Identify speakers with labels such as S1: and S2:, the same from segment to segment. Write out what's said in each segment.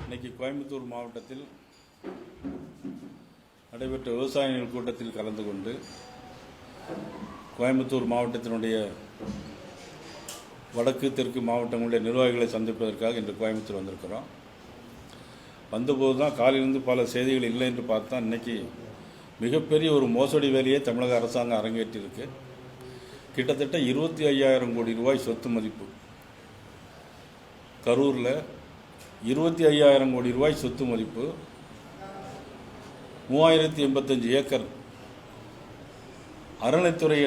S1: இன்னைக்கு கோயம்புத்தூர் மாவட்டத்தில் நடைபெற்ற விவசாயிகள் கூட்டத்தில் கலந்து கொண்டு கோயம்புத்தூர் மாவட்டத்தினுடைய வடக்கு தெற்கு மாவட்டங்களுடைய நிர்வாகிகளை சந்திப்பதற்காக இன்று கோயம்புத்தூர் வந்திருக்கிறோம். வந்தபோது தான் காலையிலிருந்து பல செய்திகள் இல்லை என்று பார்த்தா இன்றைக்கி மிகப்பெரிய ஒரு மோசடி வேலையை தமிழக அரசாங்கம் அரங்கேற்றிருக்கு. கிட்டத்தட்ட 25,000 கோடி ரூபாய் சொத்து மதிப்பு. கரூரில் 25,000 கோடி ரூபாய் சொத்து மதிப்பு, 3085 ஏக்கர் அறநிலைத்துறை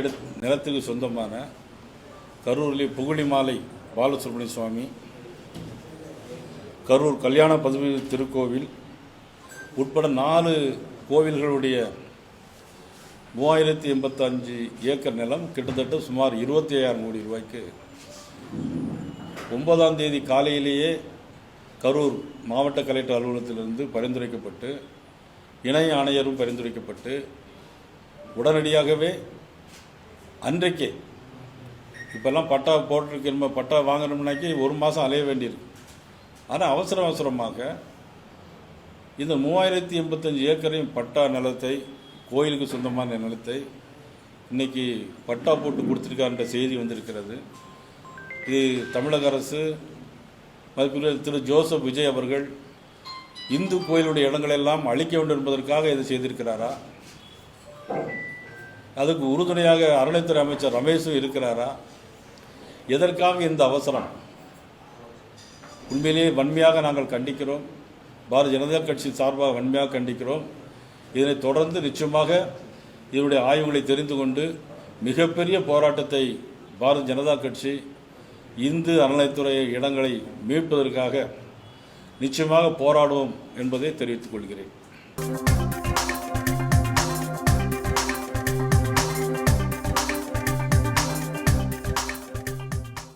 S1: நிலத்துக்கு சொந்தமான கரூரில் புகழிமாலை பாலசுப்ரமணிய சுவாமி, கரூர் கல்யாண பதுமை திருக்கோவில் உட்பட 4 கோவில்களுடைய 3085 ஏக்கர் நிலம் கிட்டத்தட்ட சுமார் 25,000 கோடி ரூபாய்க்கு 9ஆம் தேதி காலையிலேயே கரூர் மாவட்ட கலெக்டர் அலுவலகத்திலிருந்து பரிந்துரைக்கப்பட்டு இணை ஆணையரும் பரிந்துரைக்கப்பட்டு உடனடியாகவே அன்றைக்கே இப்போல்லாம் பட்டா போட்டிருக்க பட்டா வாங்கணும்னாக்கி 1 மாதம் அலைய வேண்டியிருக்கு. ஆனால் அவசரமாக இந்த 3085 ஏக்கரையும் பட்டா நிலத்தை, கோயிலுக்கு சொந்தமான நிலத்தை இன்றைக்கி பட்டா போட்டு கொடுத்துருக்கான்ற செய்தி வந்திருக்கிறது. இது தமிழக அரசு மதிப்பில் திரு ஜோசப் விஜய் அவர்கள் இந்து கோயிலுடைய இடங்களெல்லாம் அழிக்க வேண்டும் என்பதற்காக இதை செய்திருக்கிறாரா? அதுக்கு உறுதுணையாக அறநிலைத்துறை அமைச்சர் ரமேஷும் இருக்கிறாரா? எதற்காக இந்த அவசரம்? உண்மையிலேயே வன்மையாக நாங்கள் கண்டிக்கிறோம். பாரதிய ஜனதா கட்சி சார்பாக வன்மையாக கண்டிக்கிறோம். இதனை தொடர்ந்து நிச்சயமாக இதனுடைய ஆய்வுகளை தெரிந்து கொண்டு மிகப்பெரிய போராட்டத்தை பாரதிய ஜனதா கட்சி இந்து அறநிலைத்துறை இடங்களை மீட்பதற்காக நிச்சயமாக போராடுவோம் என்பதை தெரிவித்துக் கொள்கிறேன்.